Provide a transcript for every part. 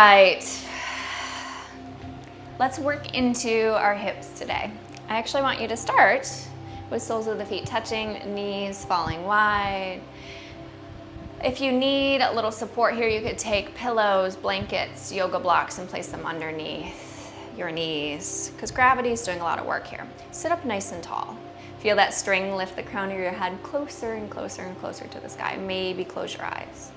Right, let's work into our hips today. I actually want you to start with soles of the feet touching, knees falling wide. If you need a little support here, you could take pillows, blankets, yoga blocks, and place them underneath your knees, because gravity is doing a lot of work here. Sit up nice and tall. Feel that string lift the crown of your head closer and closer and closer to the sky. Maybe close your eyes.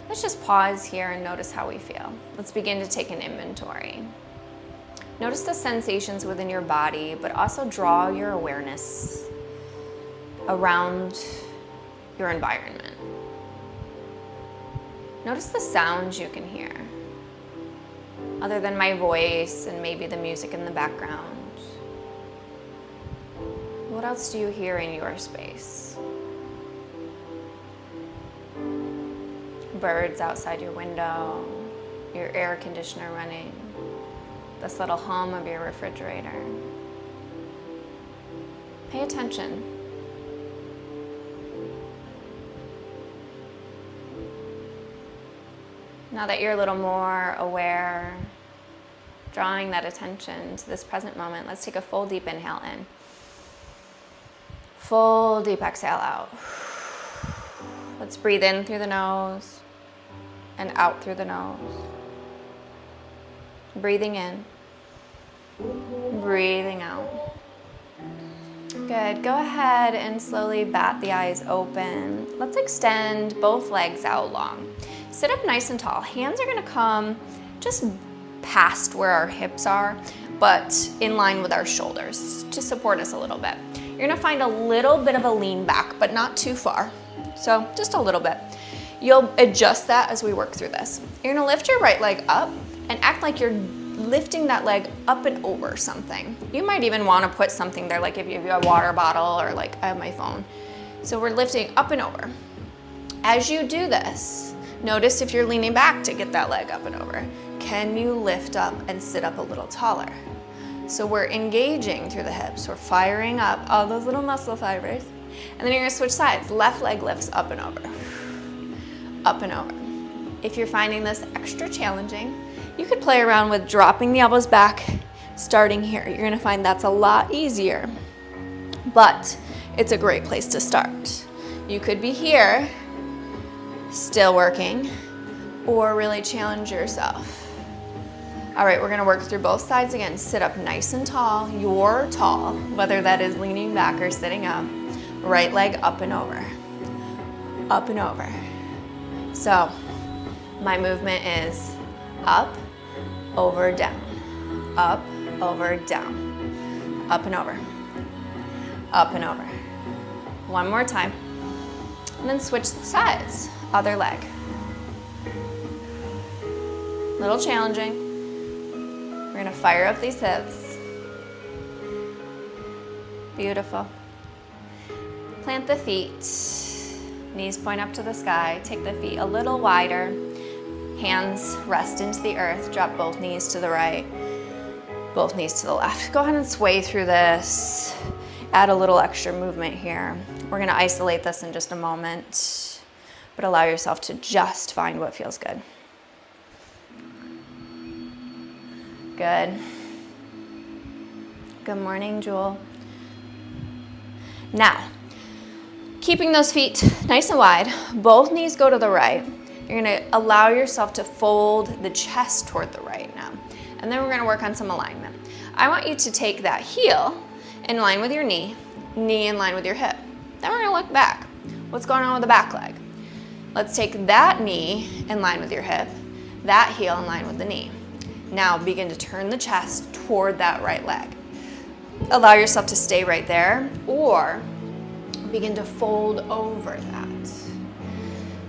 Let's just pause here and notice how we feel. Let's begin to take an inventory. Notice the sensations within your body, but also draw your awareness around your environment. Notice the sounds you can hear, other than my voice and maybe the music in the background. What else do you hear in your space? Birds outside your window, your air conditioner running, this little hum of your refrigerator. Pay attention. Now that you're a little more aware, drawing that attention to this present moment, let's take a full deep inhale in. Full deep exhale out. Let's breathe in through the nose and out through the nose. Breathing in, breathing out. Good. Go ahead and slowly bat the eyes open. Let's extend both legs out long. Sit up nice and tall. Hands are going to come just past where our hips are, but in line with our shoulders to support us a little bit. You're going to find a little bit of a lean back, but not too far. So just a little bit. You'll adjust that as we work through this. You're going to lift your right leg up and act like you're lifting that leg up and over something. You might even want to put something there, like if you have a water bottle or like I have my phone. So we're lifting up and over. As you do this, notice if you're leaning back to get that leg up and over. Can you lift up and sit up a little taller? So we're engaging through the hips. We're firing up all those little muscle fibers. And then you're going to switch sides. Left leg lifts up and over. Up and over. If you're finding this extra challenging, you could play around with dropping the elbows back, starting here. You're going to find that's a lot easier, but it's a great place to start. You could be here, still working, or really challenge yourself. All right, we're going to work through both sides again. Sit up nice and tall. You're tall, whether that is leaning back or sitting up. Right leg up and over. Up and over. So my movement is up, over, down. Up, over, down. Up and over. Up and over. One more time. And then switch the sides. Other leg. Little challenging. We're going to fire up these hips. Beautiful. Plant the feet. Knees point up to the sky. Take the feet a little wider. Hands rest into the earth. Drop both knees to the right, both knees to the left. Go ahead and sway through this. Add a little extra movement here. We're going to isolate this in just a moment, but allow yourself to just find what feels good. Good. Good morning, Jewel. Now, keeping those feet nice and wide, both knees go to the right. You're going to allow yourself to fold the chest toward the right now. And then we're going to work on some alignment. I want you to take that heel in line with your knee in line with your hip. Then we're going to look back. What's going on with the back leg? Let's take that knee in line with your hip, that heel in line with the knee. Now begin to turn the chest toward that right leg. Allow yourself to stay right there, or begin to fold over that.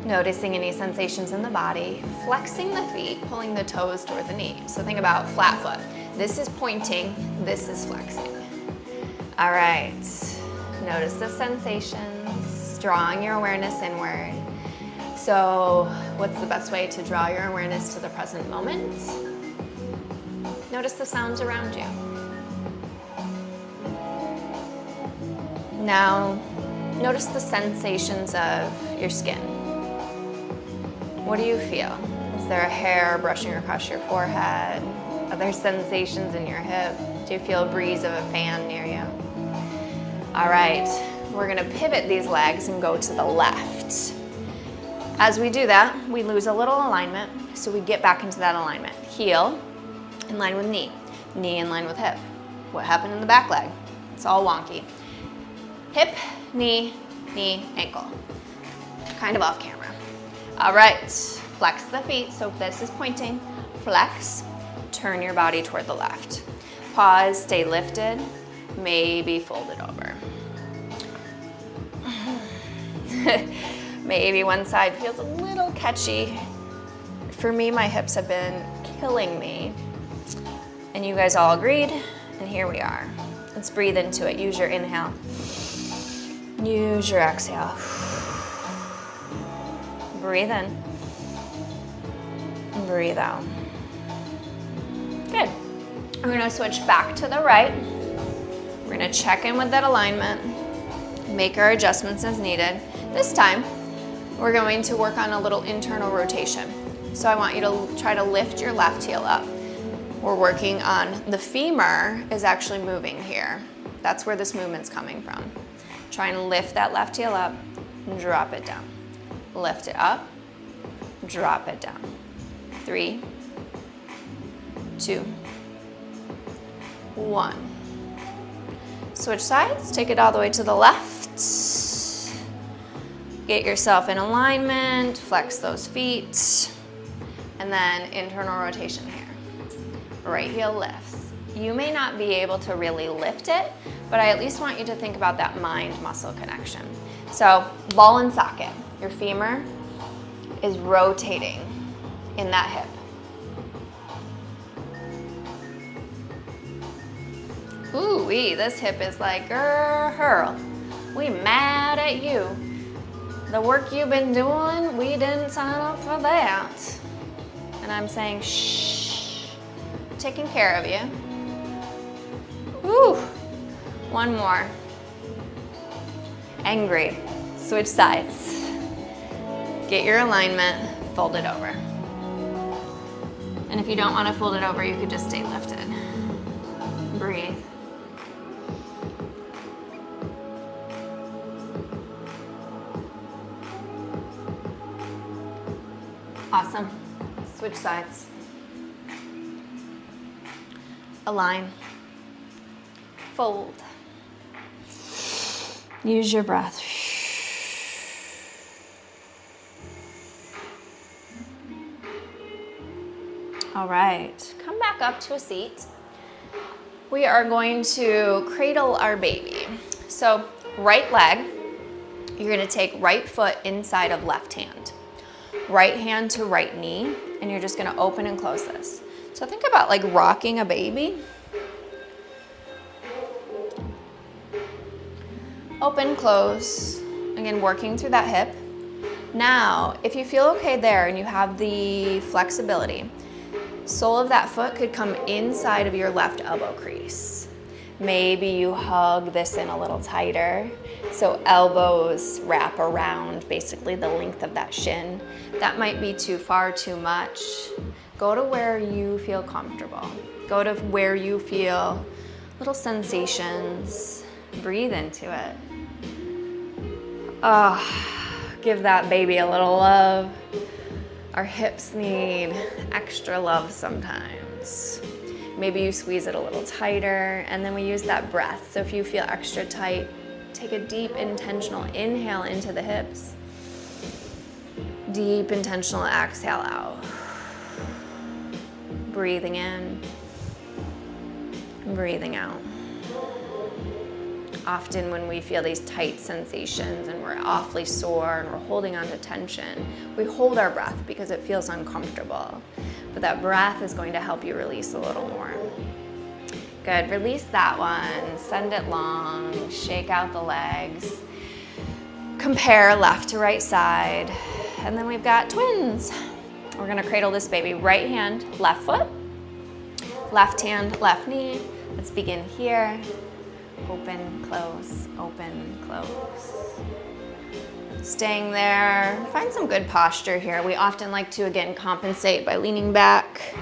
Noticing any sensations in the body, flexing the feet, pulling the toes toward the knee. So think about flat foot. This is pointing, this is flexing. All right, notice the sensations, drawing your awareness inward. So what's the best way to draw your awareness to the present moment? Notice the sounds around you. Now, notice the sensations of your skin. What do you feel? Is there a hair brushing across your forehead? Are there sensations in your hip? Do you feel a breeze of a fan near you? All right, we're gonna pivot these legs and go to the left. As we do that, we lose a little alignment, so we get back into that alignment. Heel in line with knee, knee in line with hip. What happened in the back leg? It's all wonky. Hip, knee, knee, ankle. Kind of off camera. All right, flex the feet, so this is pointing. Flex, turn your body toward the left. Pause, stay lifted, maybe fold it over. Maybe one side feels a little catchy. For me, my hips have been killing me. And you guys all agreed, and here we are. Let's breathe into it. Use your inhale. Use your exhale. Breathe in. Breathe out. Good. We're gonna switch back to the right. We're gonna check in with that alignment, make our adjustments as needed. This time, we're going to work on a little internal rotation. So I want you to try to lift your left heel up. We're working on the femur is actually moving here. That's where this movement's coming from. Try and lift that left heel up and drop it down. Lift it up, drop it down. 3, 2, 1. Switch sides, take it all the way to the left. Get yourself in alignment, flex those feet, and then internal rotation here. Right heel lifts. You may not be able to really lift it, but I at least want you to think about that mind-muscle connection. So, ball and socket. Your femur is rotating in that hip. Ooh-wee, this hip is like, girl, we mad at you. The work you've been doing, we didn't sign up for that. And I'm saying, shh, taking care of you. Woo, one more. Angry, switch sides. Get your alignment, fold it over. And if you don't want to fold it over, you could just stay lifted. Breathe. Awesome. Switch sides. Align. Fold. Use your breath. All right, come back up to a seat. We are going to cradle our baby. So right leg, you're gonna take right foot inside of left hand. Right hand to right knee, and you're just gonna open and close this. So think about like rocking a baby. Open, close, again, working through that hip. Now, if you feel okay there and you have the flexibility, sole of that foot could come inside of your left elbow crease. Maybe you hug this in a little tighter, so elbows wrap around basically the length of that shin. That might be too far, too much. Go to where you feel comfortable. Go to where you feel little sensations. Breathe into it. Give that baby a little love. Our hips need extra love sometimes. Maybe you squeeze it a little tighter, and then we use that breath. So if you feel extra tight, take a deep intentional inhale into the hips. Deep intentional exhale out. Breathing in, breathing out. Often when we feel these tight sensations and we're awfully sore and we're holding on to tension, we hold our breath because it feels uncomfortable. But that breath is going to help you release a little more. Good, release that one, send it long, shake out the legs. Compare left to right side. And then we've got twins. We're gonna cradle this baby. Right hand, left foot. Left hand, left knee. Let's begin here. Open, close, open, close. Staying there. Find some good posture here. We often like to, again, compensate by leaning back.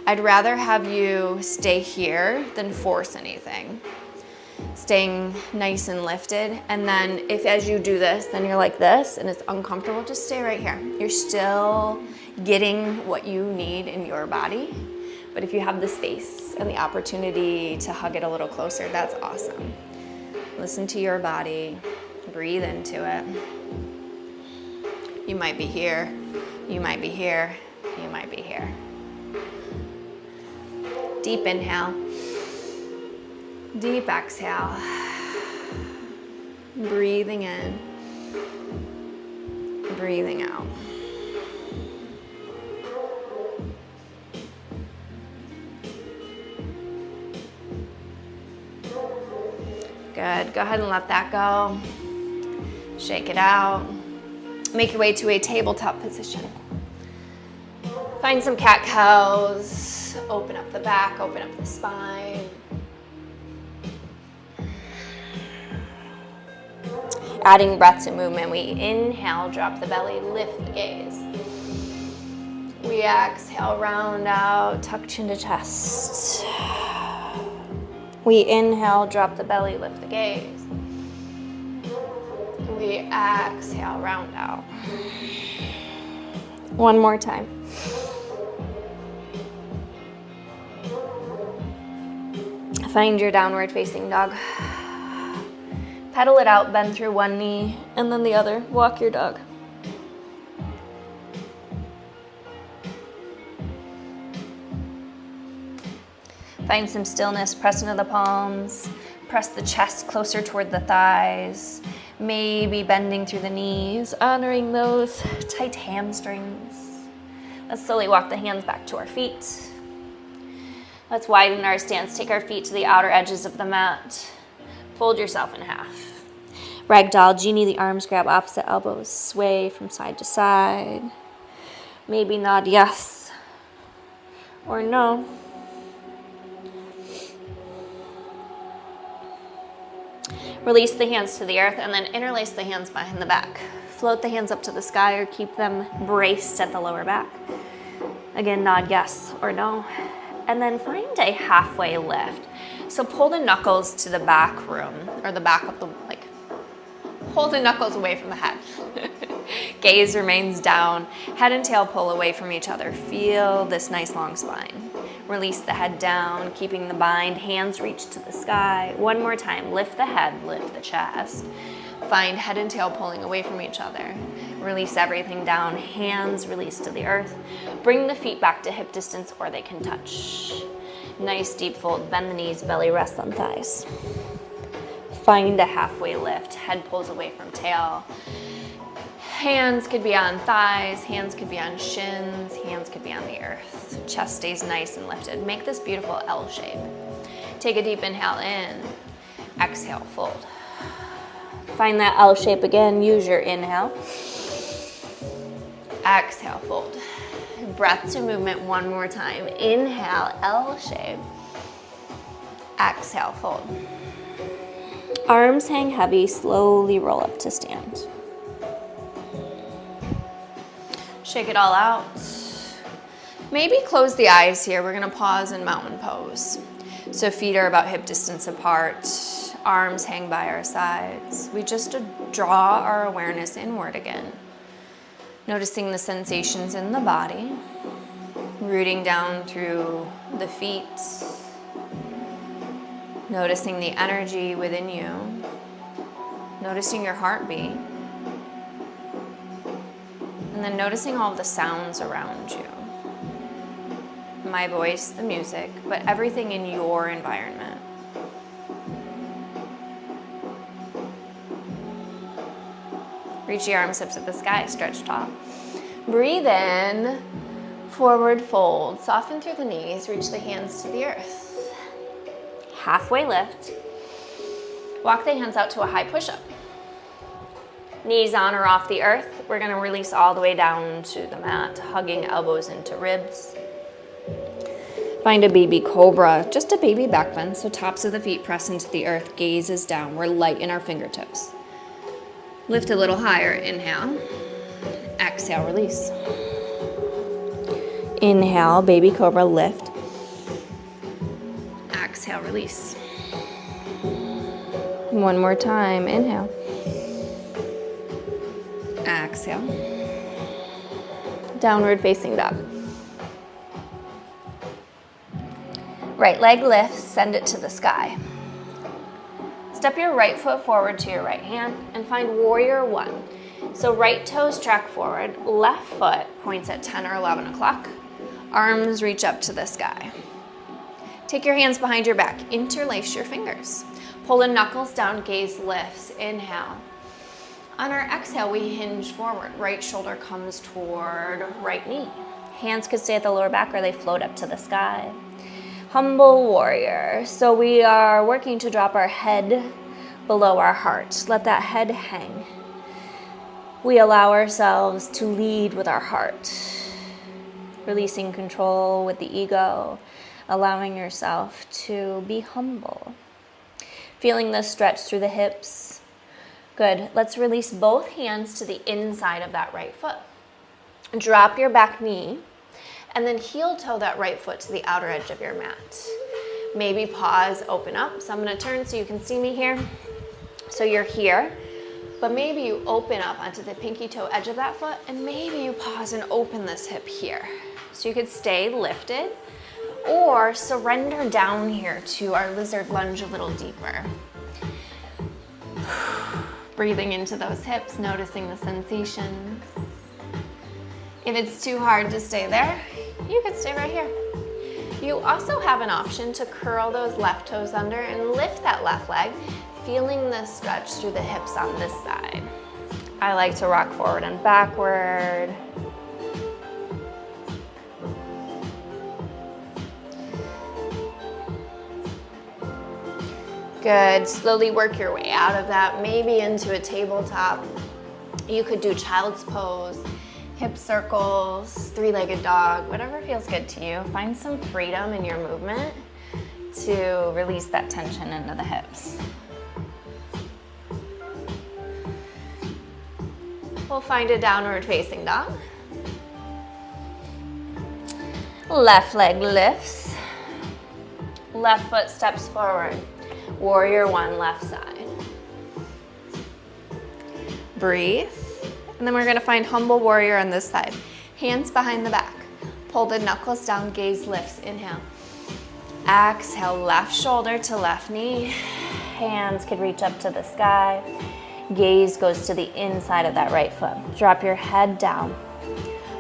I'd rather have you stay here than force anything. Staying nice and lifted. And then if as you do this, then you're like this and it's uncomfortable, just stay right here. You're still getting what you need in your body. But if you have the space and the opportunity to hug it a little closer, that's awesome. Listen to your body. Breathe into it. You might be here. You might be here. You might be here. Deep inhale. Deep exhale. Breathing in. Breathing out. Good. Go ahead and let that go. Shake it out. Make your way to a tabletop position. Find some cat-cows. Open up the back, open up the spine. Adding breath to movement, we inhale, drop the belly, lift the gaze. We exhale, round out, tuck chin to chest. We inhale, drop the belly, lift the gaze. We exhale, round out. One more time. Find your downward facing dog. Pedal it out, bend through one knee and then the other. Walk your dog. Find some stillness, press into the palms, press the chest closer toward the thighs, maybe bending through the knees, honoring those tight hamstrings. Let's slowly walk the hands back to our feet. Let's widen our stance, take our feet to the outer edges of the mat. Fold yourself in half. Ragdoll, genie, the arms grab opposite elbows, sway from side to side. Maybe nod yes or no. Release the hands to the earth and then interlace the hands behind the back. Float the hands up to the sky or keep them braced at the lower back. Again, nod yes or no. And then find a halfway lift. So pull the knuckles to the back room, or the back of the, pull the knuckles away from the head. Gaze remains down. Head and tail pull away from each other. Feel this nice long spine. Release the head down, keeping the bind. Hands reach to the sky. One more time. Lift the head, lift the chest. Find head and tail pulling away from each other. Release everything down. Hands release to the earth. Bring the feet back to hip distance or they can touch. Nice deep fold. Bend the knees, belly rests on thighs. Find a halfway lift. Head pulls away from tail. Hands could be on thighs, hands could be on shins, hands could be on the earth. Chest stays nice and lifted. Make this beautiful L shape. Take a deep inhale in, exhale, fold. Find that L shape again, use your inhale. Exhale, fold. Breath to movement one more time. Inhale, L shape. Exhale, fold. Arms hang heavy, slowly roll up to stand. Shake it all out. Maybe close the eyes here. We're gonna pause in mountain pose. So feet are about hip distance apart, arms hang by our sides. We just draw our awareness inward again. Noticing the sensations in the body, rooting down through the feet, noticing the energy within you, noticing your heartbeat, and then noticing all the sounds around you. My voice, the music, but everything in your environment. Reach the arms up to the sky, stretch tall. Breathe in, forward fold. Soften through the knees, reach the hands to the earth. Halfway lift. Walk the hands out to a high push-up. Knees on or off the earth. We're gonna release all the way down to the mat, hugging elbows into ribs. Find a baby cobra, just a baby back bend, so tops of the feet press into the earth, gaze is down. We're light in our fingertips. Lift a little higher, inhale. Exhale, release. Inhale, baby cobra, lift. Exhale, release. One more time, inhale. Exhale. Downward facing dog. Right leg lifts, send it to the sky. Step your right foot forward to your right hand and find warrior one. So right toes track forward, left foot points at 10 or 11 o'clock. Arms reach up to the sky. Take your hands behind your back, interlace your fingers. Pull the knuckles down, gaze lifts, inhale. On our exhale, we hinge forward. Right shoulder comes toward right knee. Hands could stay at the lower back or they float up to the sky. Humble warrior. So we are working to drop our head below our heart. Let that head hang. We allow ourselves to lead with our heart. Releasing control with the ego. Allowing yourself to be humble. Feeling the stretch through the hips. Good. Let's release both hands to the inside of that right foot. Drop your back knee and then heel toe that right foot to the outer edge of your mat. Maybe pause, open up. So I'm going to turn so you can see me here. So you're here, but maybe you open up onto the pinky toe edge of that foot and maybe you pause and open this hip here. So you could stay lifted or surrender down here to our lizard lunge a little deeper. Breathing into those hips, noticing the sensations. If it's too hard to stay there, you could stay right here. You also have an option to curl those left toes under and lift that left leg, feeling the stretch through the hips on this side. I like to rock forward and backward. Good. Slowly work your way out of that, maybe into a tabletop. You could do child's pose, hip circles, three-legged dog, whatever feels good to you. Find some freedom in your movement to release that tension into the hips. We'll find a downward facing dog. Left leg lifts. Left foot steps forward. Warrior one, left side. Breathe. And then we're going to find humble warrior on this side. Hands behind the back. Pull the knuckles down, gaze lifts. Inhale. Exhale, left shoulder to left knee. Hands could reach up to the sky. Gaze goes to the inside of that right foot. Drop your head down.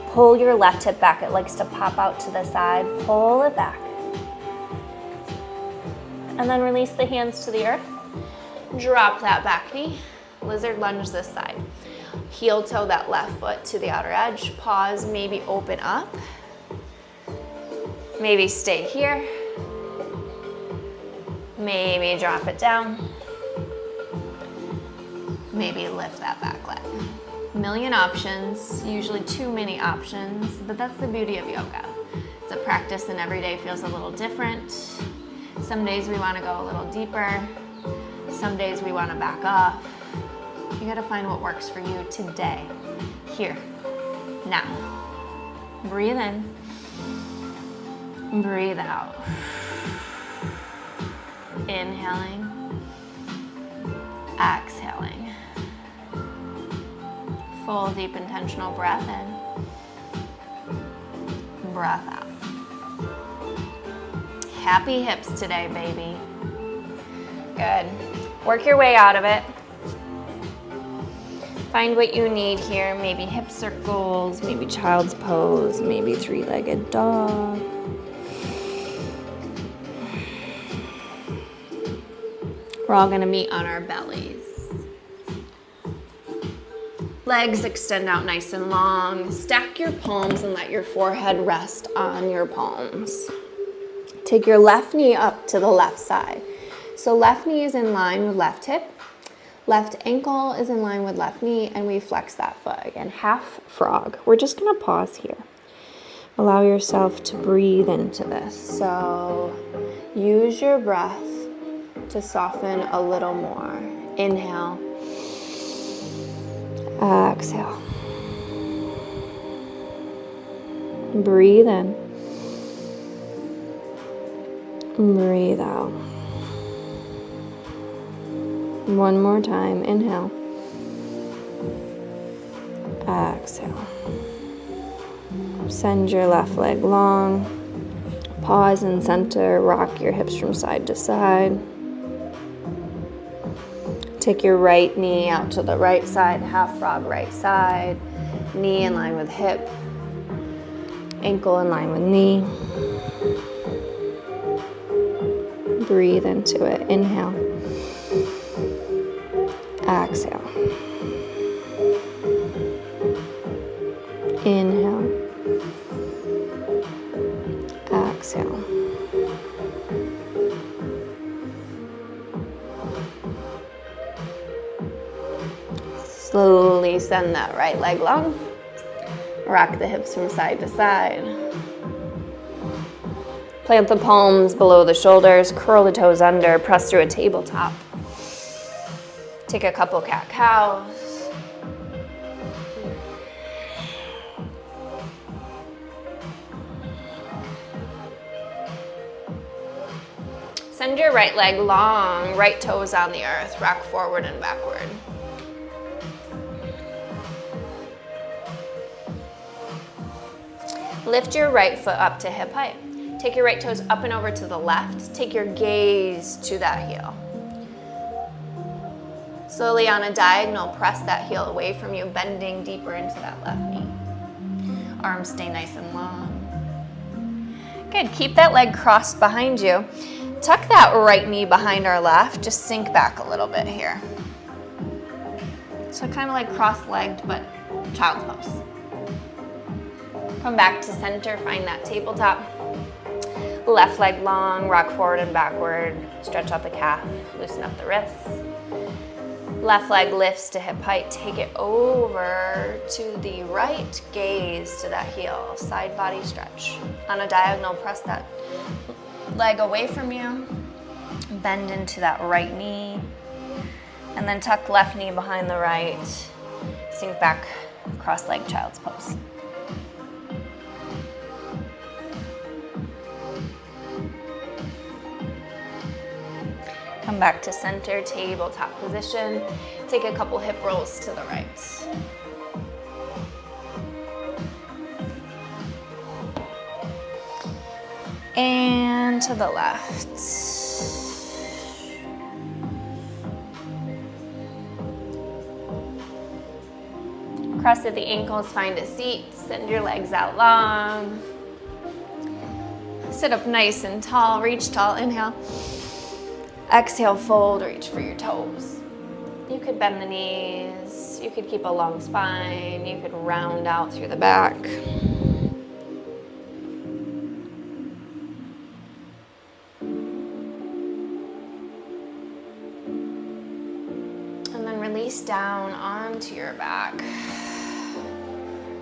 Pull your left hip back. It likes to pop out to the side. Pull it back. And then release the hands to the earth. Drop that back knee. Lizard lunge this side. Heel toe that left foot to the outer edge. Pause, maybe open up. Maybe stay here. Maybe drop it down. Maybe lift that back leg. A million options, usually too many options, but that's the beauty of yoga. It's a practice and every day feels a little different. Some days we want to go a little deeper. Some days we want to back up. You got to find what works for you today, here, now. Breathe in, breathe out. Inhaling, exhaling. Full, deep, intentional breath in, breath out. Happy hips today, baby. Good. Work your way out of it. Find what you need here. Maybe hip circles, maybe child's pose, maybe three-legged dog. We're all gonna meet on our bellies. Legs extend out nice and long. Stack your palms and let your forehead rest on your palms. Take your left knee up to the left side. So left knee is in line with left hip. Left ankle is in line with left knee, and we flex that foot. Again, half frog. We're just gonna pause here. Allow yourself to breathe into this. So use your breath to soften a little more. Inhale. Exhale. Breathe in. Breathe out. One more time. Inhale. Exhale. Send your left leg long. Pause and center. Rock your hips from side to side. Take your right knee out to the right side. Half frog right side. Knee in line with hip. Ankle in line with knee. Breathe into it. Inhale. Exhale. Inhale. Exhale. Slowly send that right leg long. Rock the hips from side to side. Plant the palms below the shoulders, curl the toes under, press through a tabletop. Take a couple cat-cows. Send your right leg long, right toes on the earth, rock forward and backward. Lift your right foot up to hip height. Take your right toes up and over to the left. Take your gaze to that heel. Slowly on a diagonal, press that heel away from you, bending deeper into that left knee. Arms stay nice and long. Good, keep that leg crossed behind you. Tuck that right knee behind our left, just sink back a little bit here. So kind of like cross-legged, but child's pose. Come back to center, find that tabletop. Left leg long, rock forward and backward. Stretch out the calf, loosen up the wrists. Left leg lifts to hip height. Take it over to the right, gaze to that heel. Side body stretch. On a diagonal, press that leg away from you. Bend into that right knee. And then tuck left knee behind the right. Sink back, cross-legged child's pose. Come back to center, tabletop position. Take a couple hip rolls to the right. And to the left. Cross at the ankles, find a seat. Send your legs out long. Sit up nice and tall, reach tall, inhale. Exhale, fold, reach for your toes. You could bend the knees, you could keep a long spine, you could round out through the back. And then release down onto your back.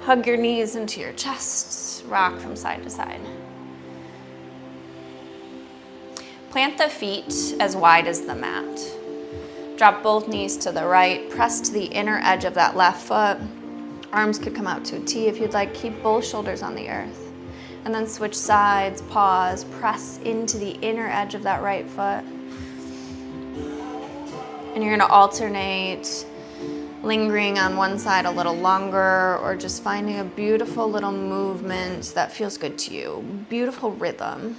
Hug your knees into your chest, rock from side to side. Plant the feet as wide as the mat. Drop both knees to the right. Press to the inner edge of that left foot. Arms could come out to a T if you'd like. Keep both shoulders on the earth. And then switch sides, pause, press into the inner edge of that right foot. And you're gonna alternate, lingering on one side a little longer or just finding a beautiful little movement that feels good to you. Beautiful rhythm.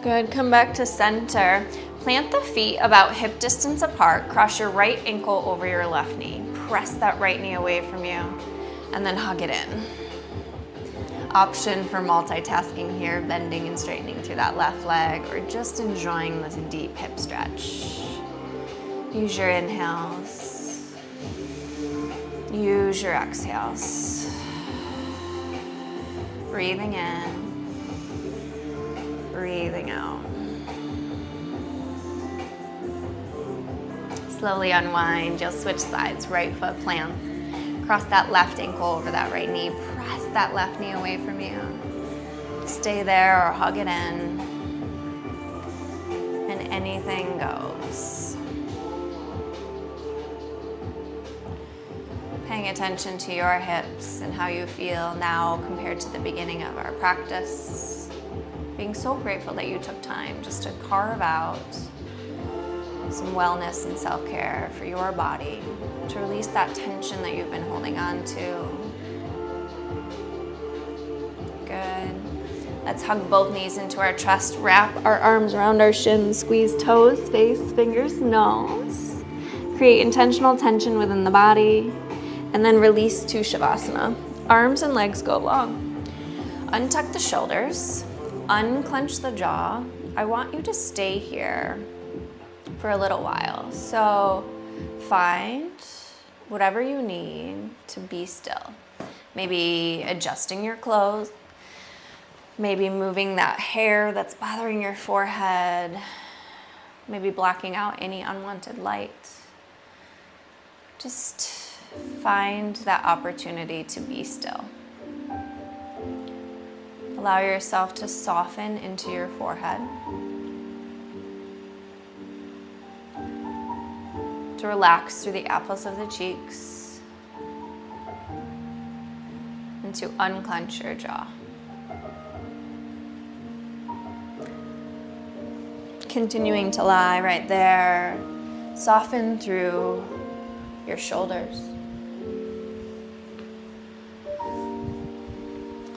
Good, come back to center. Plant the feet about hip distance apart. Cross your right ankle over your left knee. Press that right knee away from you and then hug it in. Option for multitasking here, bending and straightening through that left leg or just enjoying this deep hip stretch. Use your inhales. Use your exhales. Breathing in. Breathing out. slowly unwind. You'll switch sides, right foot plants. Cross that left ankle over that right knee. Press that left knee away from you. Stay there or hug it in. And anything goes. Paying attention to your hips and how you feel now compared to the beginning of our practice. Being so grateful that you took time just to carve out some wellness and self-care for your body, to release that tension that you've been holding on to. Good. Let's hug both knees into our chest, wrap our arms around our shins, squeeze toes, face, fingers, nose. Create intentional tension within the body, and then release to Savasana. Arms and legs go long. Untuck the shoulders, unclench the jaw. I want you to stay here for a little while. So find whatever you need to be still. Maybe adjusting your clothes, maybe moving that hair that's bothering your forehead, maybe blocking out any unwanted light. Just find that opportunity to be still. Allow yourself to soften into your forehead, to relax through the apples of the cheeks, and to unclench your jaw. Continuing to lie right there, soften through your shoulders.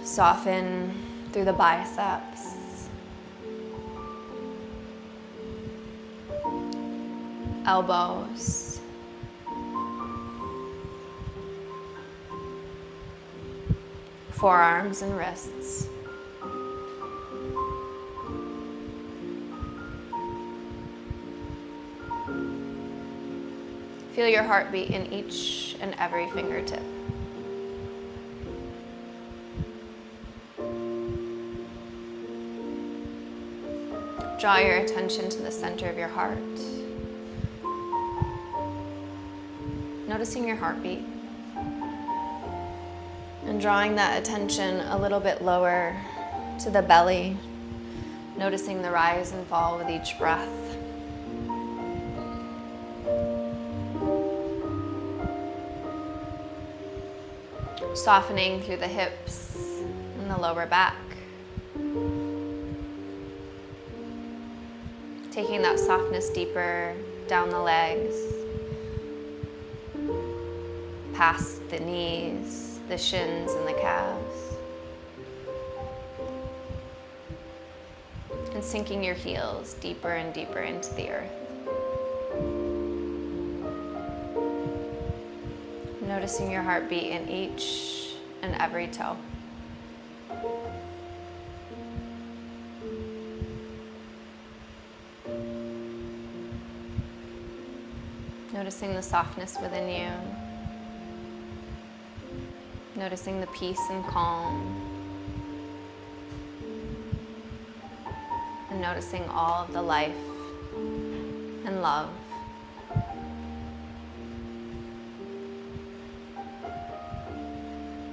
Soften through the biceps. Elbows. Forearms and wrists. Feel your heartbeat in each and every fingertip. Draw your attention to the center of your heart. Noticing your heartbeat. And drawing that attention a little bit lower to the belly. Noticing the rise and fall with each breath. Softening through the hips and the lower back. Taking that softness deeper down the legs, past the knees, the shins, and the calves. And sinking your heels deeper and deeper into the earth. Noticing your heartbeat in each and every toe. Noticing the softness within you. Noticing the peace and calm. And noticing all of the life and love.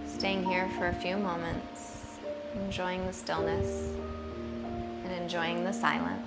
Staying here for a few moments, enjoying the stillness and enjoying the silence.